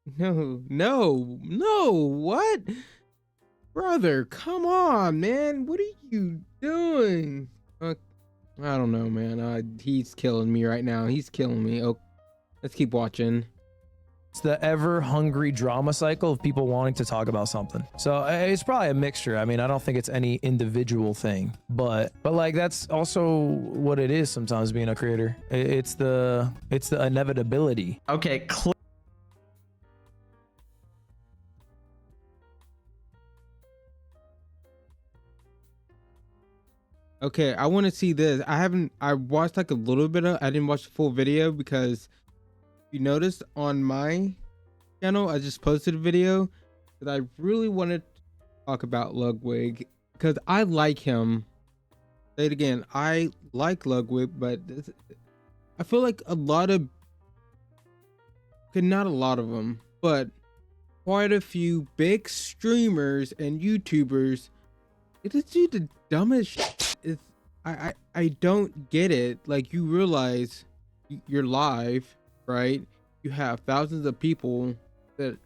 No, what? Brother, come on, man. What are you doing? I don't know, man. He's killing me right now. He's killing me. Oh, let's keep watching. It's the ever hungry drama cycle of people wanting to talk about something. So it's probably a mixture. I mean, I don't think it's any individual thing, but like that's also what it is sometimes being a creator. It's the inevitability. Okay, Okay, I want to see this. I watched like a little bit of, I didn't watch the full video because you noticed on my channel, I just posted a video that I really wanted to talk about Ludwig because I like him. Say it again. I like Ludwig, but I feel like a lot of, okay, not a lot of them, but quite a few big streamers and YouTubers, they just do the dumbest shit. I don't get it. Like, you realize you're live, right? You have thousands of people that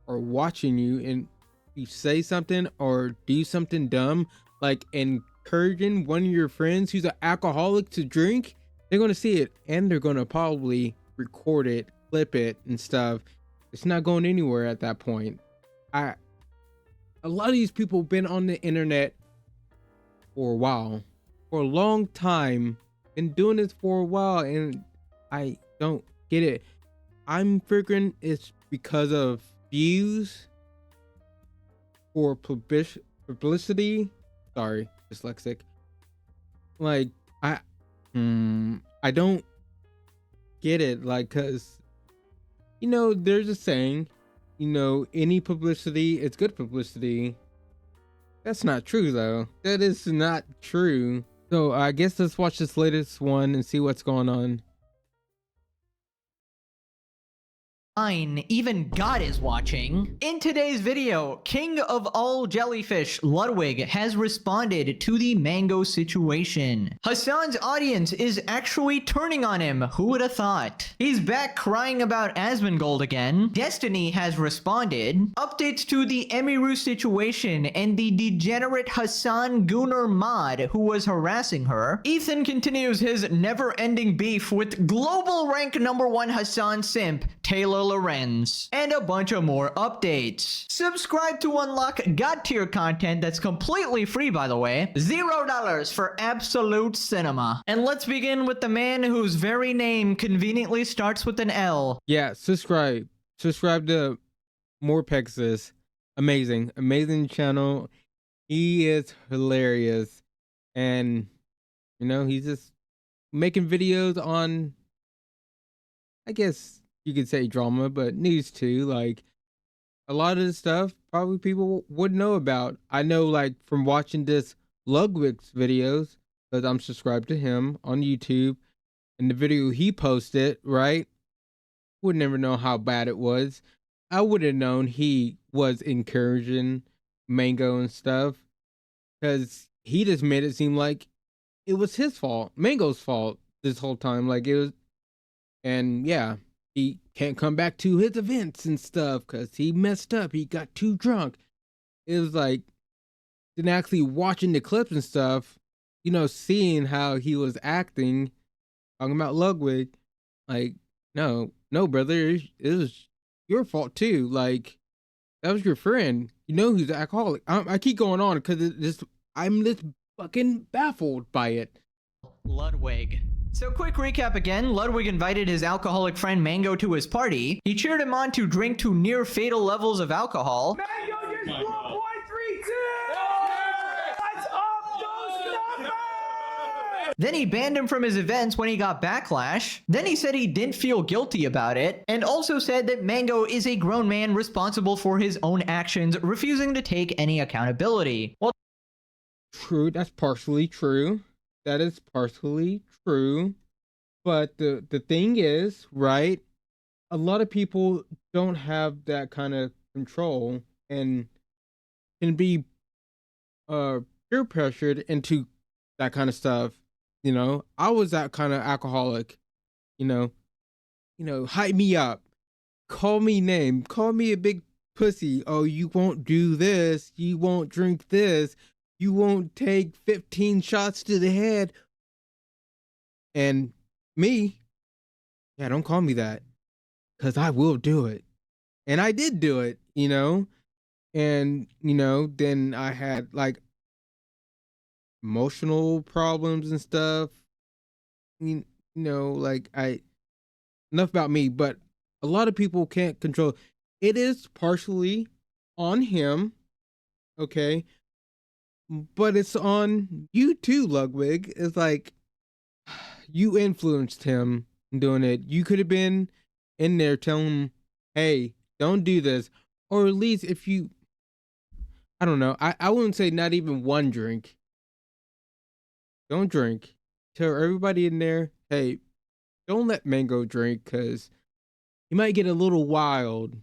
are watching you, and you say something or do something dumb, like encouraging one of your friends who's an alcoholic to drink, they're going to see it and they're going to probably record it, clip it and stuff. It's not going anywhere at that point. A lot of these people have been on the internet for a while, for a long time, been doing this for a while, and I don't get it. I'm figuring it's because of views or publicity. Sorry, dyslexic. Like, I don't get it. Like, cause there's a saying, any publicity is good publicity. That's not true though. That is not true. So I guess let's watch this latest one and see what's going on. even God is watching. In today's video, king of all jellyfish, Ludwig, has responded to the mango situation. Hassan's audience is actually turning on him, who would have thought? He's back crying about Asmongold again. Destiny has responded. Updates to the Emiru situation and the degenerate Hassan Gunnar mod who was harassing her. Ethan continues his never-ending beef with global rank #1 Hassan simp, Taylor Lorenz, and a bunch of more updates. Subscribe to unlock God tier content that's completely free, by the way. $0 for absolute cinema. And let's begin with the man whose very name conveniently starts with an L. Yeah, subscribe to more Pegasus. Amazing channel. He is hilarious, and he's just making videos on, I guess you could say, drama, but news too. Like, a lot of the stuff probably people would know about. I know, like, from watching this Ludwig's videos, because I'm subscribed to him on YouTube, and the video he posted, right? Would never know how bad it was. I would have known he was encouraging Mango and stuff, because he just made it seem like it was his fault, Mango's fault this whole time. Like, it was, and yeah, he can't come back to his events and stuff because he messed up. He got too drunk. It was like, then actually watching the clips and stuff, seeing how he was acting, talking about Ludwig, like, no, brother, it was your fault too. Like, that was your friend. He's an alcoholic. I keep going on because I'm just fucking baffled by it. Ludwig. So quick recap again, Ludwig invited his alcoholic friend Mango to his party. He cheered him on to drink to near fatal levels of alcohol. Mango just blew 0.32! Let's up those numbers! Then he banned him from his events when he got backlash. Then he said he didn't feel guilty about it, and also said that Mango is a grown man responsible for his own actions, refusing to take any accountability. Well, true, that's partially true. That is partially true. But the thing is, right, a lot of people don't have that kind of control and can be peer pressured into that kind of stuff. I was that kind of alcoholic, hype me up. call me name, call me a big pussy. Oh, you won't do this, you won't drink this, you won't take 15 shots to the head. And me, yeah, don't call me that, because I will do it. And I did do it, you know? And, you know, then I had like emotional problems and stuff. You know, like enough about me, but a lot of people can't control. It is partially on him, okay? But it's on you too, Ludwig. It's like you influenced him doing it. You could have been in there telling him, hey, don't do this. Or at least if you, I don't know, I wouldn't say not even one drink. Don't drink. Tell everybody in there, hey, don't let Mango drink because he might get a little wild.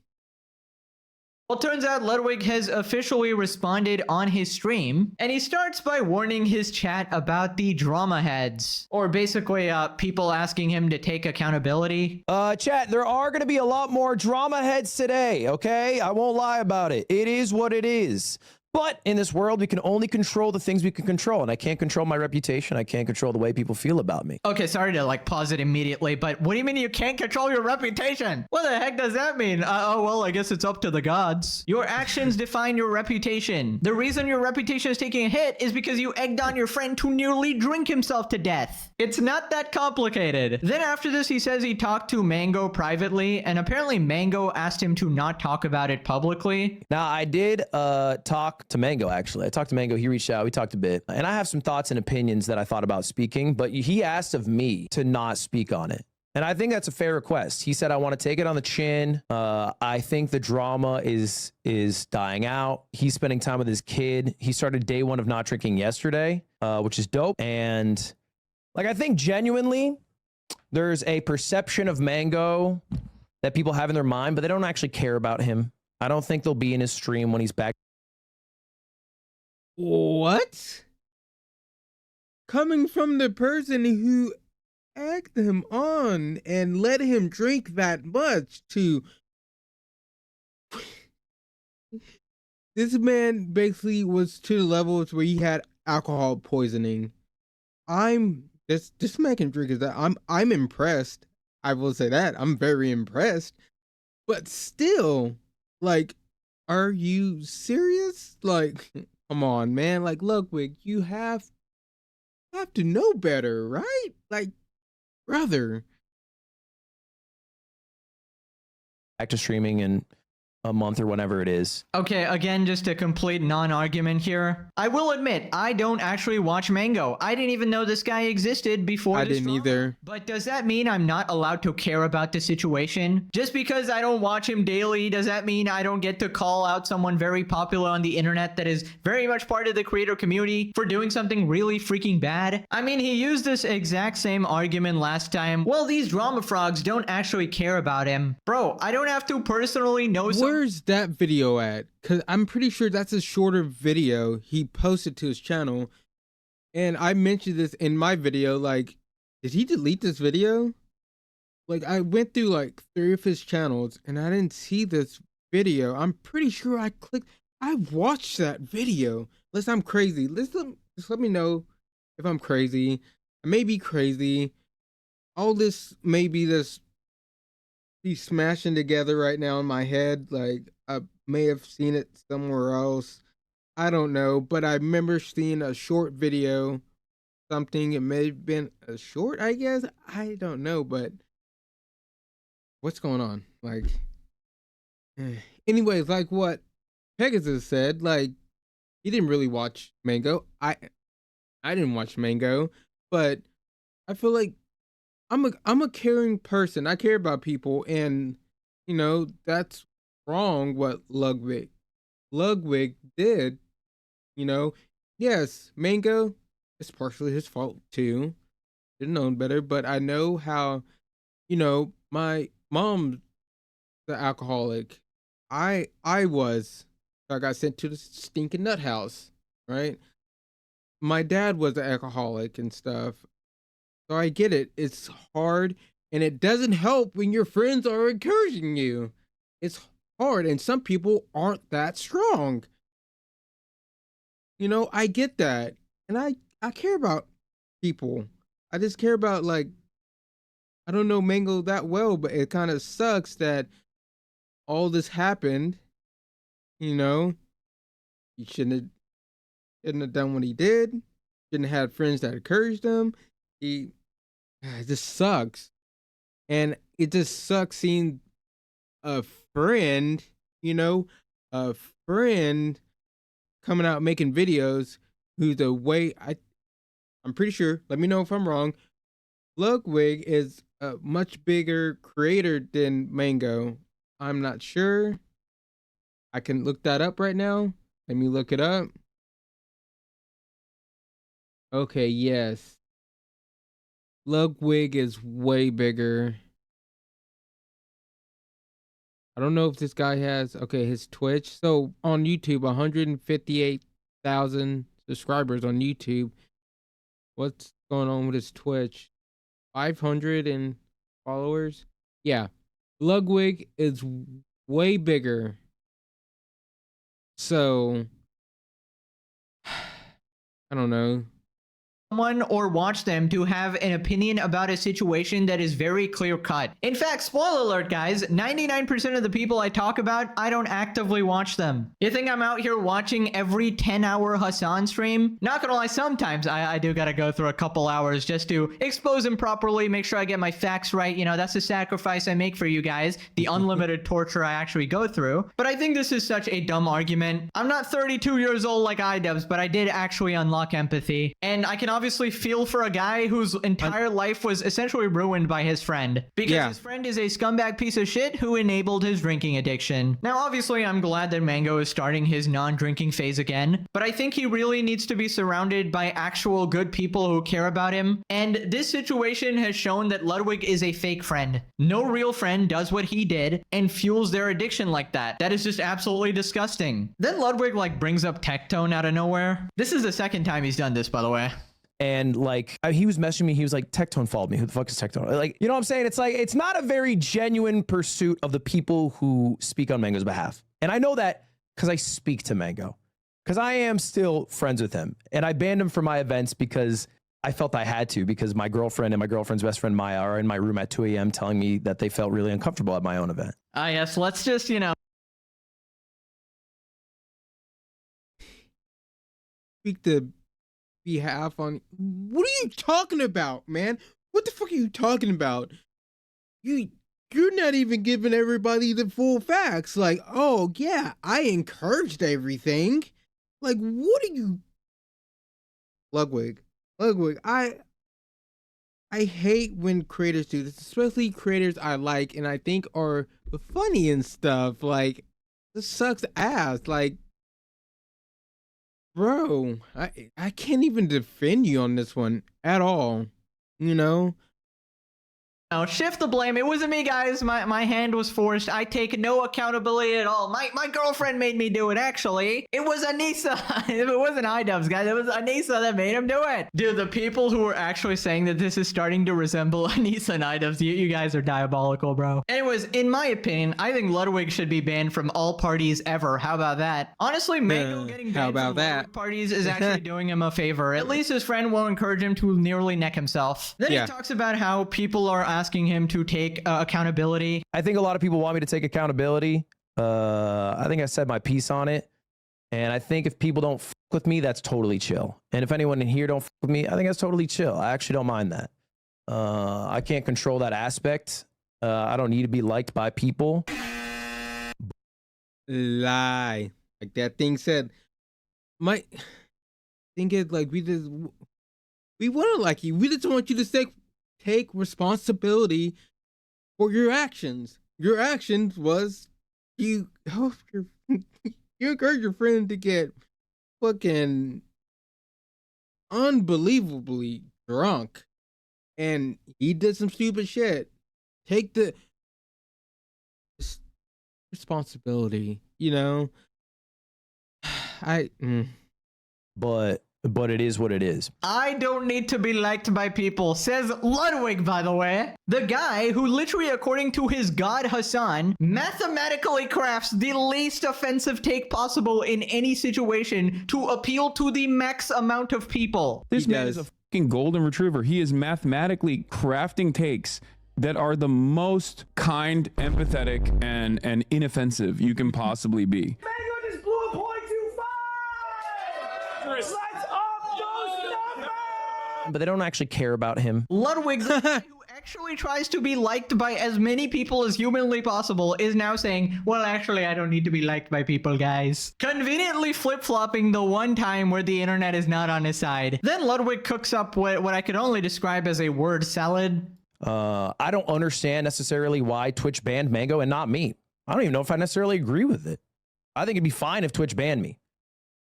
Well, turns out Ludwig has officially responded on his stream, and he starts by warning his chat about the drama heads, or basically people asking him to take accountability. Chat, there are going to be a lot more drama heads today, okay? I won't lie about it. It is what it is. But in this world, we can only control the things we can control, and I can't control my reputation. I can't control the way people feel about me. Okay, sorry to like pause it immediately, but what do you mean you can't control your reputation? What the heck does that mean? Oh, well, I guess it's up to the gods. Your actions define your reputation. The reason your reputation is taking a hit is because you egged on your friend to nearly drink himself to death. It's not that complicated. Then after this, he says he talked to Mango privately, and apparently Mango asked him to not talk about it publicly. Now, I did talk to Mango, actually. I talked to Mango. He reached out. We talked a bit. And I have some thoughts and opinions that I thought about speaking, but he asked of me to not speak on it. And I think that's a fair request. He said, I want to take it on the chin. I think the drama is dying out. He's spending time with his kid. He started day one of not drinking yesterday, which is dope. And like, I think genuinely there's a perception of Mango that people have in their mind, but they don't actually care about him. I don't think they'll be in his stream when he's back. What? Coming from the person who egged him on and let him drink that much to... This man basically was to the levels where he had alcohol poisoning. This man can drink is that I'm impressed. I will say that. I'm very impressed. But still, like, are you serious? Like, come on, man. Like, Ludwig, you have to know better, right? Like, brother. Back to streaming in a month or whenever it is. Okay, again, just a complete non-argument here. I will admit, I don't actually watch Mango. I didn't even know this guy existed before I this didn't drama. either. But does that mean I'm not allowed to care about the situation? Just because I don't watch him daily, does that mean I don't get to call out someone very popular on the internet that is very much part of the creator community for doing something really freaking bad? I mean, he used this exact same argument last time. Well, these drama frogs don't actually care about him. Bro, I don't have to personally know Where's that video at? Because I'm pretty sure that's a shorter video he posted to his channel. And I mentioned this in my video. Like, did he delete this video? Like, I went through like 3 of his channels and I didn't see this video. I'm pretty sure I watched that video. Unless I'm crazy. Just let me know if I'm crazy. I may be crazy. All this may be smashing together right now in my head. Like, I may have seen it somewhere else. I don't know, but I remember seeing a short video, something. It may have been a short, I guess. I don't know, but what's going on? Like, anyways, like what Pegasus said, like, he didn't really watch Mango. I didn't watch Mango, but I feel like I'm a caring person. I care about people, and you know that's wrong what Ludwig did. You know, yes, Mango, it's partially his fault too. Didn't know better, but I know how, you know, my mom's the alcoholic. I was. I got sent to the stinking nut house, right? My dad was an alcoholic and stuff. So I get it. It's hard, and it doesn't help when your friends are encouraging you. it's hard, and some people aren't that strong. I get that, and I care about people. I just care about, like, I don't know Mango that well, but it kind of sucks that all this happened. You know, he shouldn't have done what he did. Shouldn't have had friends that encouraged him. It just sucks, and it just sucks seeing a friend, you know, a friend coming out making videos who's the way I'm pretty sure. Let me know if I'm wrong. Ludwig is a much bigger creator than Mango. I'm not sure. I can look that up right now. Let me look it up. Okay, yes. Ludwig is way bigger. I don't know if this guy has, okay, his Twitch. So on YouTube, 158,000 subscribers on YouTube. What's going on with his Twitch? 500 and followers. Yeah, Ludwig is way bigger. So I don't know. Someone or watch them to have an opinion about a situation that is very clear cut. In fact, spoiler alert, guys, 99% of the people I talk about, I don't actively watch them. You think I'm out here watching every 10-hour Hassan stream? Not gonna lie, sometimes I do gotta go through a couple hours just to expose him properly, make sure I get my facts right. That's the sacrifice I make for you guys, the unlimited torture I actually go through. But I think this is such a dumb argument. I'm not 32 years old like iDubbbz, but I did actually unlock empathy. And I can obviously feel for a guy whose entire life was essentially ruined by his friend, because his friend is a scumbag piece of shit who enabled his drinking addiction. Now, obviously, I'm glad that Mango is starting his non-drinking phase again, but I think he really needs to be surrounded by actual good people who care about him. And this situation has shown that Ludwig is a fake friend. No real friend does what he did and fuels their addiction like that. That is just absolutely disgusting. Then Ludwig brings up Tectone out of nowhere. This is the second time he's done this, by the way. And he was messaging me. He was like, Tectone followed me. Who the fuck is Tectone? Like, you know what I'm saying? It's like, it's not a very genuine pursuit of the people who speak on Mango's behalf. And I know that because I speak to Mango, because I am still friends with him. And I banned him from my events because I felt I had to, because my girlfriend and my girlfriend's best friend Maya are in my room at 2 a.m. telling me that they felt really uncomfortable at my own event. Yes, let's just, Speak the behalf on. What are you talking about, man? What the fuck are you talking about? You're not even giving everybody the full facts. Like, oh yeah, I encouraged everything. Like, what are you, Ludwig? I hate when creators do this, especially creators I like and I think are funny and stuff. Like, this sucks ass. Like, bro, I can't even defend you on this one at all. No, shift the blame. It wasn't me, guys. My hand was forced. I take no accountability at all. My girlfriend made me do it, actually. It was Anissa. It wasn't iDubbbz, guys. It was Anissa that made him do it. Dude, the people who are actually saying that this is starting to resemble Anissa and iDubbbz, you guys are diabolical, bro. Anyways, in my opinion, I think Ludwig should be banned from all parties ever. How about that? Honestly, Mango getting banned from Ludwig parties is actually doing him a favor. At least his friend won't encourage him to nearly neck himself. Then he talks about how people are asking him to take accountability. I think a lot of people want me to take accountability. I think I said my piece on it. And I think if people don't fuck with me, that's totally chill. And if anyone in here don't fuck with me, I think that's totally chill. I actually don't mind that. I can't control that aspect. I don't need to be liked by people. Lie. Like that thing said, my thing is, like, we want to like you. We just want you to take responsibility for your actions. Your actions was you help you encourage your friend to get fucking unbelievably drunk, and he did some stupid shit. Take the responsibility, But but it is what it is. I don't need to be liked by people, says Ludwig, by the way. The guy who literally, according to his god Hassan, mathematically crafts the least offensive take possible in any situation to appeal to the max amount of people. This He man does. is a fucking golden retriever. He is mathematically crafting takes that are the most kind, empathetic, and inoffensive you can possibly be. Mango just blew a .25! Let's up those numbers! But they don't actually care about him. Ludwig, the guy who actually tries to be liked by as many people as humanly possible, is now saying, well, actually, I don't need to be liked by people, guys. Conveniently flip-flopping the one time where the internet is not on his side. Then Ludwig cooks up what I could only describe as a word salad. I don't understand necessarily why Twitch banned Mango and not me. I don't even know if I necessarily agree with it. I think it'd be fine if Twitch banned me.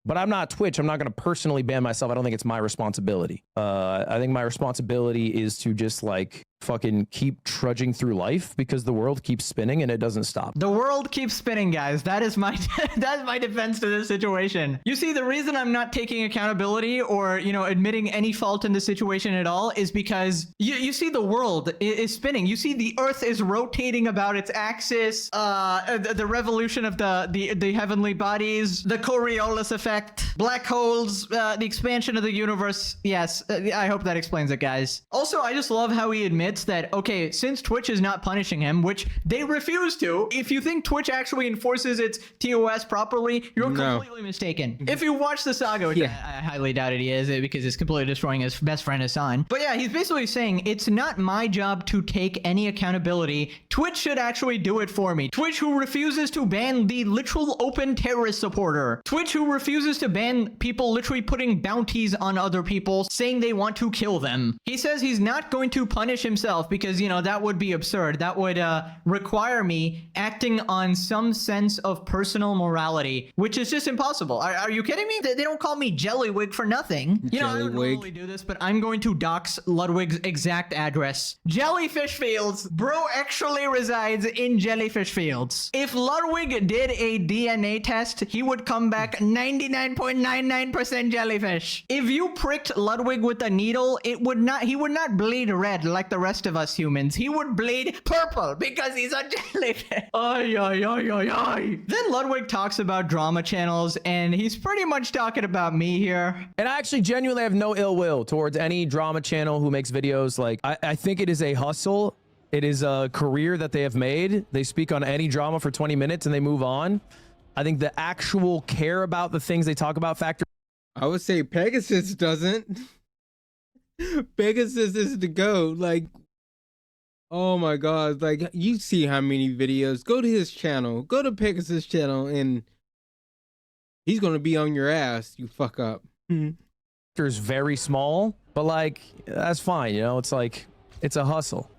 But I'm not Twitch. I'm not going to personally ban myself. I don't think it's my responsibility. I think my responsibility is to just like fucking keep trudging through life because the world keeps spinning and it doesn't stop. The world keeps spinning, guys. That is my that's my defense to this situation. You see, the reason I'm not taking accountability or, you know, admitting any fault in the situation at all is because you see the world is spinning. You see the earth is rotating about its axis, the revolution of the heavenly bodies, the Coriolis effect, black holes, the expansion of the universe. Yes, I hope that explains it, guys. Also, I just love how he admits that, okay, since Twitch is not punishing him, which they refuse to, if you think Twitch actually enforces its TOS properly, you're completely mistaken. If you watch the saga, which I highly doubt he is, because it's completely destroying his best friend Hassan. But yeah, he's basically saying it's not my job to take any accountability. Twitch should actually do it for me. Twitch, who refuses to ban the literal open terrorist supporter. Twitch, who refuses to ban people literally putting bounties on other people, saying they want to kill them. He says he's not going to punish himself because, you know, that would be absurd. That would require me acting on some sense of personal morality, which is just impossible. Are you kidding me? They don't call me Jellywig for nothing. You know, I don't normally do this, but I'm going to dox Ludwig's exact address. Jellyfish Fields. Bro actually resides in Jellyfish Fields. If Ludwig did a DNA test, he would come back 99.99% jellyfish. If you pricked Ludwig with a needle, he would not bleed red like the rest of us humans. He would bleed purple because he's a jellyfish. Ay, ay, ay, ay, ay. Then Ludwig talks about drama channels, and he's pretty much talking about me here. And I actually genuinely have no ill will towards any drama channel who makes videos. Like, I think it is a hustle. It is a career that they have made. They speak on any drama for 20 minutes and they move on. I think the actual care about the things they talk about factor. I would say Pegasus doesn't. Pegasus is the GOAT. Like, oh my god, like, you see how many videos. Go to his channel. Go to Pegasus' channel and he's gonna be on your ass, you fuck up. Is very small, but like, that's fine. You know, it's like, it's a hustle.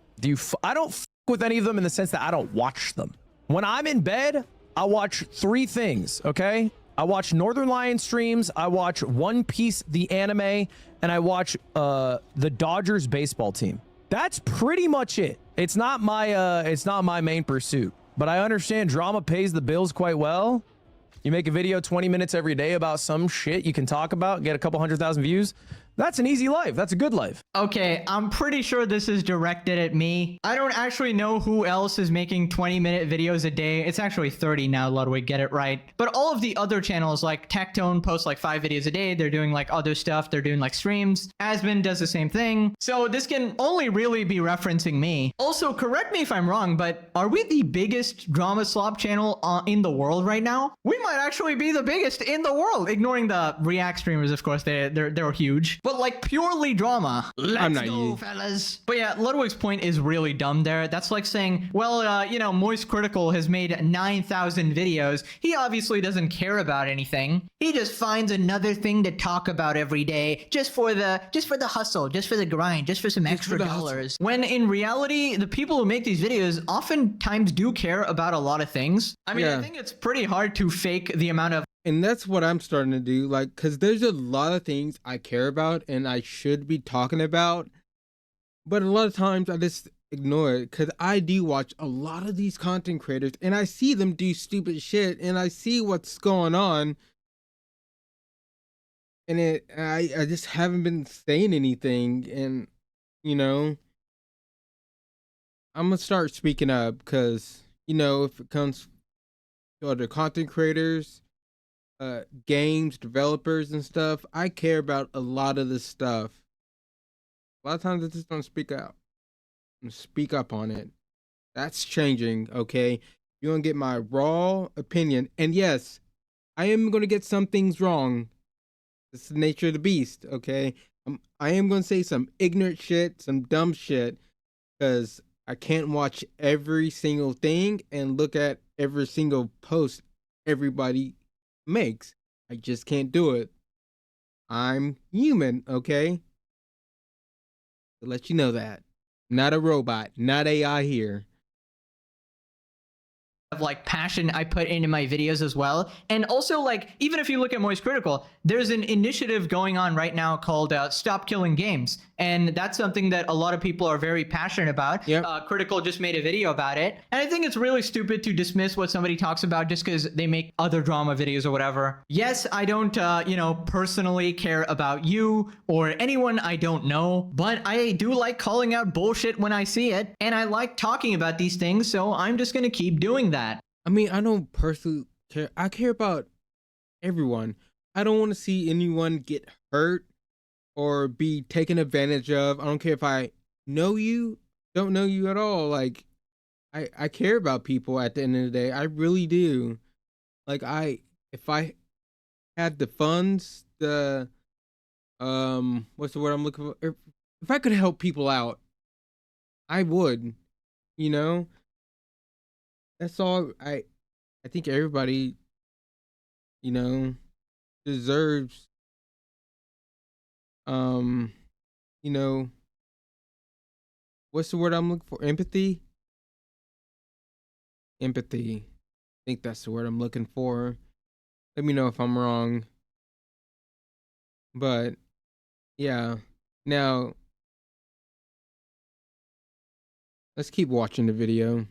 I don't f with any of them in the sense that I don't watch them. When I'm in bed, I watch 3 things, okay? I watch Northern Lion streams, I watch One Piece, the anime, and I watch the Dodgers baseball team. That's pretty much it. It's not my main pursuit, but I understand drama pays the bills quite well. You make a video 20 minutes every day about some shit you can talk about, get a couple 100,000 views. That's an easy life. That's a good life. Okay, I'm pretty sure this is directed at me. I don't actually know who else is making 20-minute videos a day. It's actually 30 now, Ludwig, get it right. But all of the other channels, like Tactone posts like 5 videos a day. They're doing like other stuff. They're doing like streams. Asbin does the same thing. So this can only really be referencing me. Also, correct me if I'm wrong, but are we the biggest drama slop channel in the world right now? We might actually be the biggest in the world, ignoring the React streamers, of course. They're huge. But like purely drama. Let's go, fellas. But yeah, Ludwig's point is really dumb there. That's like saying, well, you know, Moist Critical has made 9,000 videos. He obviously doesn't care about anything. He just finds another thing to talk about every day, just for the hustle, just for the grind, just for some extra dollars. When in reality, the people who make these videos oftentimes do care about a lot of things. I mean, I think it's pretty hard to fake the amount of. And that's what I'm starting to do, like, because there's a lot of things I care about and I should be talking about, but a lot of times I just ignore it because I do watch a lot of these content creators and I see them do stupid shit and I see what's going on, and I just haven't been saying anything, and you know, I'm gonna start speaking up because if it comes to other content creators, games developers and stuff, I care about a lot of this stuff. A lot of times I just don't speak out and speak up on it. That's changing, okay? You're gonna get my raw opinion, and yes, I am gonna get some things wrong. It's the nature of the beast, okay? I am gonna say some ignorant shit, some dumb shit, because I can't watch every single thing and look at every single post everybody makes. I just can't do it. I'm human, okay? To let you know that. Not a robot, not AI here. Of like passion I put into my videos as well. And also, like, even if you look at Moist Critical, there's an initiative going on right now called Stop Killing Games. And that's something that a lot of people are very passionate about. Yep. Critical just made a video about it. And I think it's really stupid to dismiss what somebody talks about just because they make other drama videos or whatever. Yes, I don't, personally care about you or anyone I don't know, but I do like calling out bullshit when I see it. And I like talking about these things, so I'm just going to keep doing that. I mean, I don't personally care. I care about everyone. I don't want to see anyone get hurt or be taken advantage of. I don't care if I know you, don't know you at all. Like, I care about people at the end of the day. I really do. Like, if I had the funds, what's the word I'm looking for? If I could help people out, I would, you know? That's all. I think everybody, deserves, what's the word I'm looking for? Empathy. Empathy. I think that's the word I'm looking for. Let me know if I'm wrong. But yeah. Now let's keep watching the video.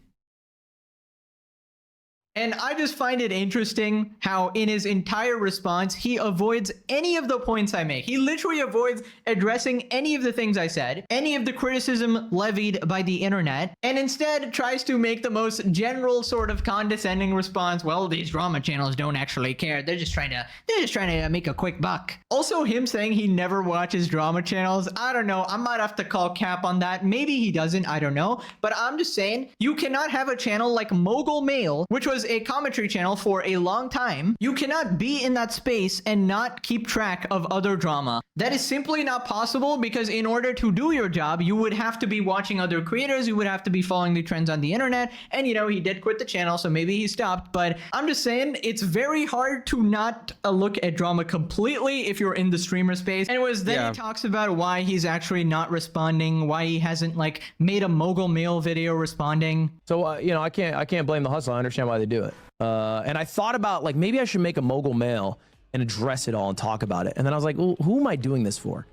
And I just find it interesting how in his entire response, he avoids any of the points I make. He literally avoids addressing any of the things I said, any of the criticism levied by the internet, and instead tries to make the most general sort of condescending response. Well, these drama channels don't actually care. They're just trying to make a quick buck. Also, him saying he never watches drama channels. I don't know. I might have to call cap on that. Maybe he doesn't. I don't know. But I'm just saying you cannot have a channel like Mogul Mail, which was a commentary channel for a long time. You cannot be in that space and not keep track of other drama. That is simply not possible because in order to do your job, you would have to be watching other creators. You would have to be following the trends on the internet. And he did quit the channel, so maybe he stopped. But I'm just saying it's very hard to not look at drama completely if you're in the streamer space. And it was then he talks about why he's actually not responding, why he hasn't like made a Mogul Mail video responding. So I can't blame the hustle. I understand why they do it. And I thought about like maybe I should make a Mogul Mail and address it all and talk about it. And then I was like, well, who am I doing this for?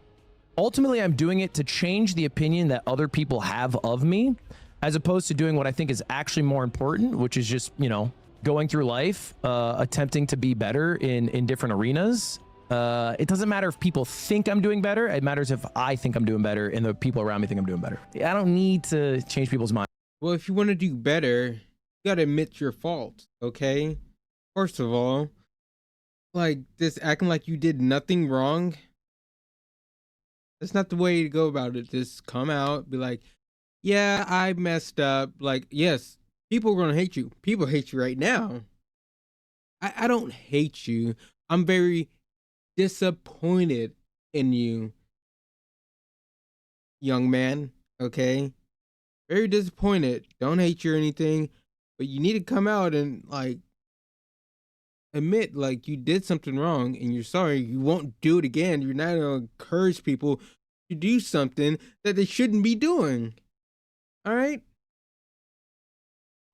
Ultimately, I'm doing it to change the opinion that other people have of me, as opposed to doing what I think is actually more important, which is just, going through life, attempting to be better in different arenas. It doesn't matter if people think I'm doing better. It matters if I think I'm doing better and the people around me think I'm doing better. I don't need to change people's minds. Well, if you want to do better, you gotta admit your fault, okay? First of all, like this acting like you did nothing wrong. That's not the way to go about it. Just come out, be like, yeah, I messed up. Like, yes, people are gonna hate you. People hate you right now. I don't hate you. I'm very disappointed in you, young man, okay? Very disappointed. Don't hate you or anything, but you need to come out and like admit like you did something wrong and you're sorry. You won't do it again. You're not gonna encourage people to do something that they shouldn't be doing. All right?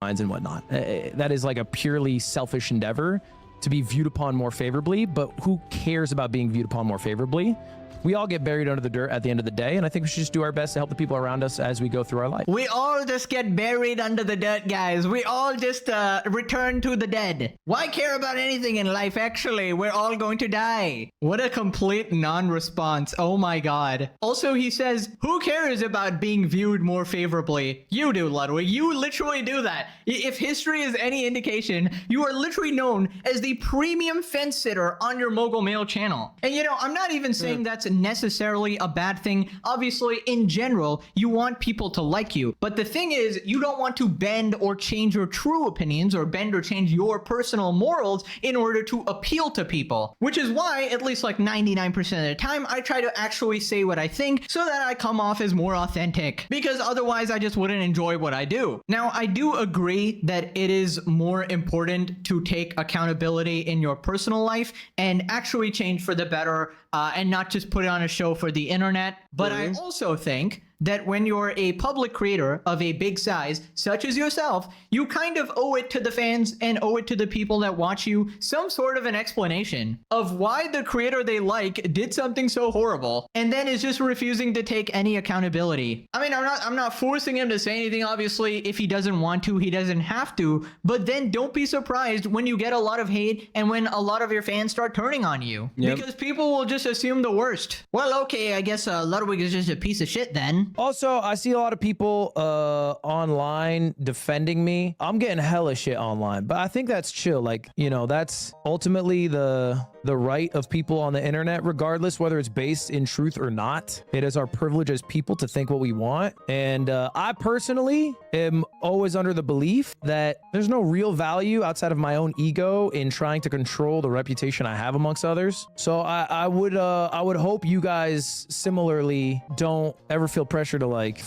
And whatnot. That is like a purely selfish endeavor to be viewed upon more favorably, but who cares about being viewed upon more favorably? we all get buried under the dirt at the end of the day, and I think we should just do our best to help the people around us as we go through our life. We all just get buried under the dirt, guys. We all just return to the dead. Why care about anything in life, actually? We're all going to die. What a complete non-response. Oh my god. Also, he says, who cares about being viewed more favorably? You do, Ludwig. You literally do that. If history is any indication, you are literally known as the premium fence sitter on your Mogul Mail channel. And you know, I'm not even saying that's necessarily a bad thing. Obviously, in general, you want people to like you. But the thing is, you don't want to bend or change your true opinions or bend or change your personal morals in order to appeal to people. Which is why, at least like 99% of the time, I try to actually say what I think so that I come off as more authentic. Because otherwise, I just wouldn't enjoy what I do. Now, I do agree that it is more important to take accountability in your personal life and actually change for the better and not just put it on a show for the internet. But I also think that when you're a public creator of a big size, such as yourself, you kind of owe it to the fans and owe it to the people that watch you some sort of an explanation of why the creator they like did something so horrible and then is just refusing to take any accountability. I mean, I'm not forcing him to say anything, obviously. If he doesn't want to, he doesn't have to, but then don't be surprised when you get a lot of hate and when a lot of your fans start turning on you. Yep. Because people will just assume the worst. Well, okay, I guess Ludwig is just a piece of shit then. Also, I see a lot of people online defending me. I'm getting hella shit online, but I think that's chill. Like, you know, that's ultimately the right of people on the internet, regardless whether it's based in truth or not. It is our privilege as people to think what we want. And I personally am always under the belief that there's no real value outside of my own ego in trying to control the reputation I have amongst others. So I would hope you guys similarly don't ever feel pressure to like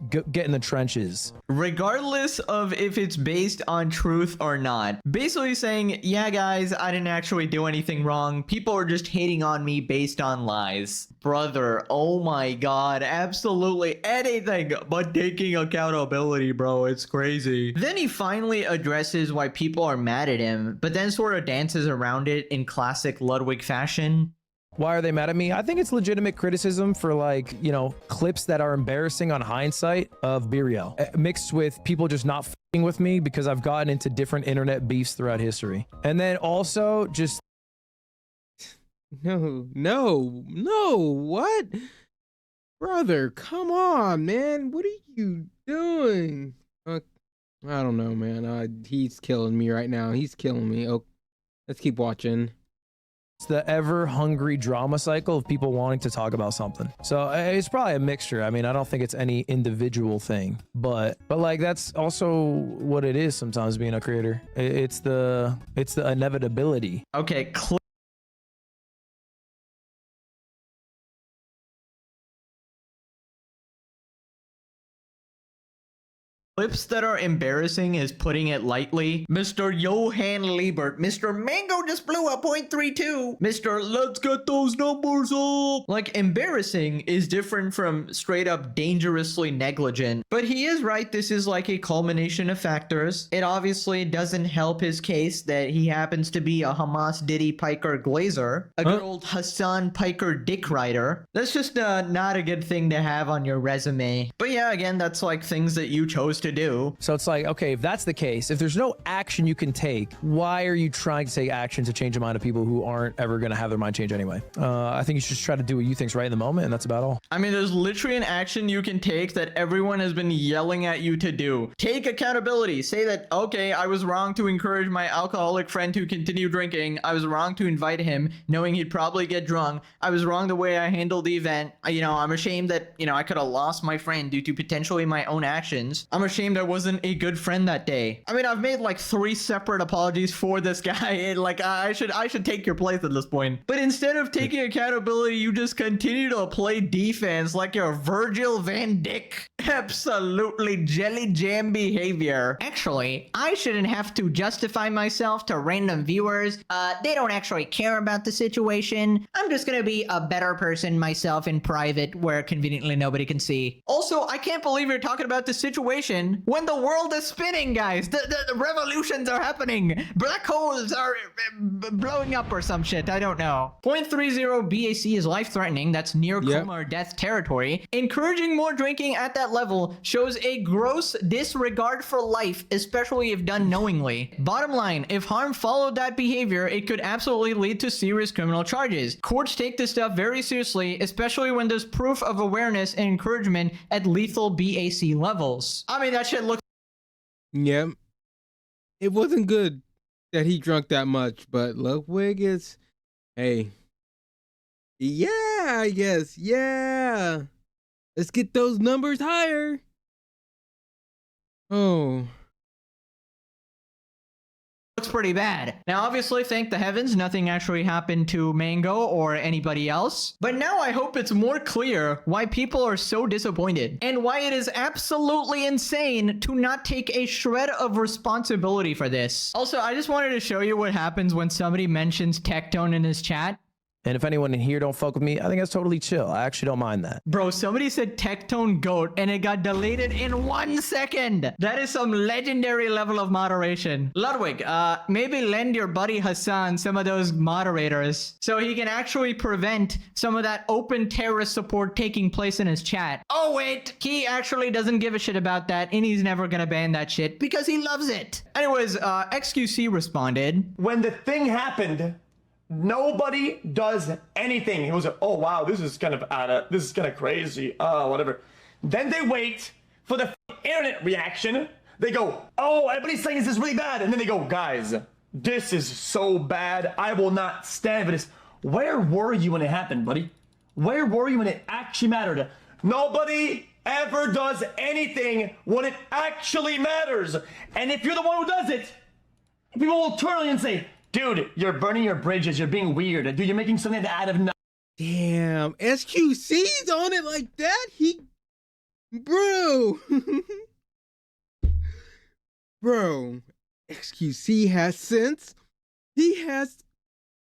get in the trenches. Regardless of if it's based on truth or not. Basically saying, yeah, guys, I didn't actually do anything wrong. People are just hating on me based on lies. Brother, oh my god, absolutely anything but taking accountability, bro. It's crazy. Then he finally addresses why people are mad at him, but then sort of dances around it in classic Ludwig fashion. Why are they mad at me? I think it's legitimate criticism for, like, you know, clips that are embarrassing on hindsight of Burial, mixed with people just not f***ing with me because I've gotten into different internet beefs throughout history. And then also just... No, what? Brother, come on, man. What are you doing? I don't know, man. He's killing me right now. He's killing me. Oh, let's keep watching. It's the ever hungry drama cycle of people wanting to talk about something. So it's probably a mixture. I mean, I don't think it's any individual thing, but like that's also what it is sometimes being a creator. It's the inevitability. Okay, clips that are embarrassing is putting it lightly. Mr. Johann Liebert, Mr. Mango just blew a .32, Mr. Let's get those numbers up. Like, embarrassing is different from straight up dangerously negligent. But he is right, this is like a culmination of factors. It obviously doesn't help his case that he happens to be a Hamas Diddy Piker Glazer, a good old Hassan Piker dick rider. That's just not a good thing to have on your resume. But yeah, again, that's like things that you chose to do. So it's like, okay, if that's the case, if there's no action you can take, why are you trying to take action to change the mind of people who aren't ever going to have their mind change anyway? I think you should just try to do what you think's right in the moment, and that's about all. I mean, there's literally an action you can take that everyone has been yelling at you to do. Take accountability. Say that, okay, I was wrong to encourage my alcoholic friend to continue drinking. I was wrong to invite him, knowing he'd probably get drunk. I was wrong the way I handled the event. I'm ashamed that, I could have lost my friend due to potentially my own actions. I'm ashamed I wasn't a good friend that day. I mean, I've made like 3 separate apologies for this guy, and like I should take your place at this point. But instead of taking accountability, you just continue to play defense like you're Virgil van Dijk. Absolutely jelly jam behavior. Actually, I shouldn't have to justify myself to random viewers. They don't actually care about the situation. I'm just gonna be a better person myself in private where conveniently nobody can see. Also, I can't believe you're talking about the situation when the world is spinning, guys. The revolutions are happening. Black holes are blowing up or some shit. I don't know. 0.30 BAC is life-threatening. That's near coma or death territory. Encouraging more drinking at that level shows a gross disregard for life, especially if done knowingly. Bottom line, if harm followed that behavior, it could absolutely lead to serious criminal charges. Courts take this stuff very seriously, especially when there's proof of awareness and encouragement at lethal BAC levels. I mean, that shit looks... Yep. It wasn't good that he drunk that much, but Ludwig is... Hey. Yeah, I guess. Yeah. Let's get those numbers higher. Oh. looks pretty bad. Now, obviously, thank the heavens, nothing actually happened to Mango or anybody else. But now I hope it's more clear why people are so disappointed and why it is absolutely insane to not take a shred of responsibility for this. Also, I just wanted to show you what happens when somebody mentions Tectone in his chat. And if anyone in here don't fuck with me, I think that's totally chill. I actually don't mind that. Bro, somebody said Tectone GOAT and it got deleted in 1 second. That is some legendary level of moderation. Ludwig, maybe lend your buddy Hassan some of those moderators so he can actually prevent some of that open terrorist support taking place in his chat. Oh wait, he actually doesn't give a shit about that and he's never gonna ban that shit because he loves it. Anyways, XQC responded. When the thing happened, nobody does anything. He was like, oh wow, this is kind of crazy. Whatever. Then they wait for the internet reaction. They go, oh, everybody's saying this is really bad. And then they go, guys, this is so bad. I will not stand for this. Where were you when it happened, buddy? Where were you when it actually mattered? Nobody ever does anything when it actually matters. And if you're the one who does it, people will turn on you and say, dude, you're burning your bridges. You're being weird. Dude, you're making something out of nothing. Damn, SQC's on it like that? Bro. Bro, XQC has sense. He has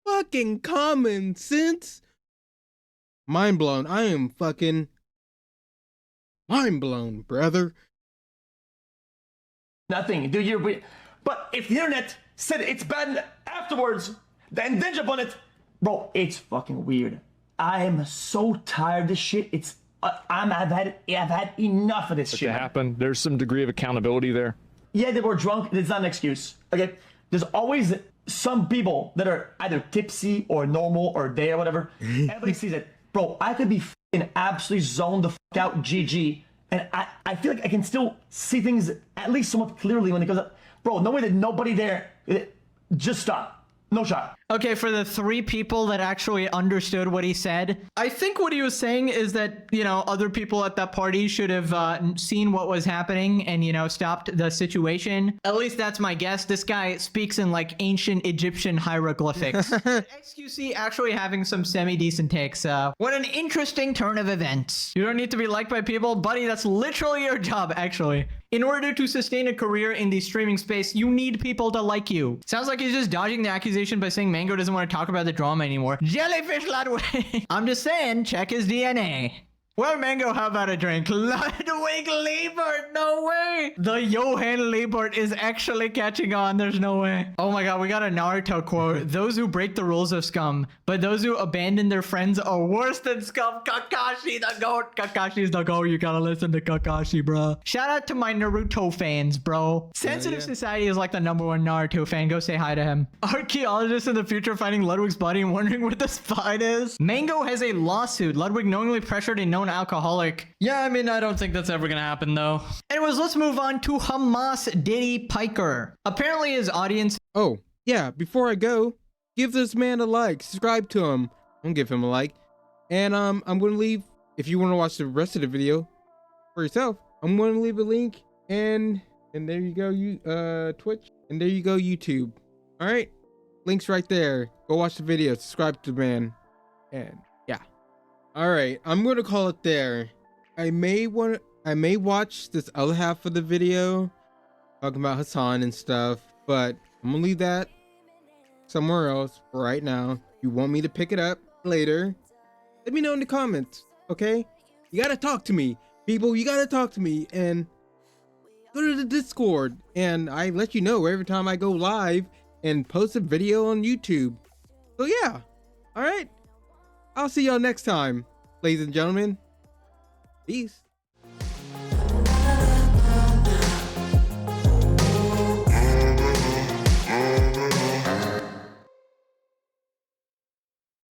fucking common sense. Mind blown. I am fucking mind blown, brother. Nothing. Dude, you're weird. But if the internet said it's bad afterwards, then jump on it. Bro, it's fucking weird. I am so tired of this shit. I've had enough of this shit. It happened. There's some degree of accountability there. Yeah, they were drunk. It's not an excuse. Okay? There's always some people that are either tipsy or normal or day or whatever. Everybody sees it. Bro, I could be fucking absolutely zoned the fuck out GG. And I feel like I can still see things at least somewhat clearly when it goes up. Bro, no way that nobody there. Just stop. No shot. Okay, for the 3 people that actually understood what he said, I think what he was saying is that, you know, other people at that party should have seen what was happening and, you know, stopped the situation. At least that's my guess. This guy speaks in like ancient Egyptian hieroglyphics. XQC actually having some semi-decent takes. What an interesting turn of events. You don't need to be liked by people, buddy. That's literally your job, actually. In order to sustain a career in the streaming space, you need people to like you. Sounds like he's just dodging the accusation by saying Mango doesn't want to talk about the drama anymore. Jellyfish Ludwig. I'm just saying, check his DNA. Well, Mango, how about a drink? Ludwig Liebert, no way. The Johann Liebert is actually catching on. There's no way. Oh my god, we got a Naruto quote. Those who break the rules of scum, but those who abandon their friends are worse than scum. Kakashi the goat. Kakashi's the goat. You gotta listen to Kakashi, bro. Shout out to my Naruto fans, bro. Sensitive Society is like the #1 Naruto fan. Go say hi to him. Archaeologists in the future finding Ludwig's body and wondering where the spine is. Mango has a lawsuit. Ludwig knowingly pressured a known alcoholic. Yeah, I mean, I don't think that's ever gonna happen though. Anyways, let's move on to Hamas Diddy Piker. Apparently his audience... Oh, yeah, before I go, give this man a like, subscribe to him. I'm gonna give him a like. And I'm gonna leave, if you wanna watch the rest of the video for yourself, I'm gonna leave a link and there you go, Twitch, and there you go, YouTube. All right, links right there. Go watch the video, subscribe to the man, and yeah. All right, I'm gonna call it there. I I may watch this other half of the video talking about Hassan and stuff, but I'm gonna leave that somewhere else for right now. If you want me to pick it up later, let me know in the comments, okay? You gotta talk to me, people. You gotta talk to me, and go to the Discord, and I let you know every time I go live and post a video on YouTube. So yeah, all right. I'll see y'all next time, ladies and gentlemen. Peace.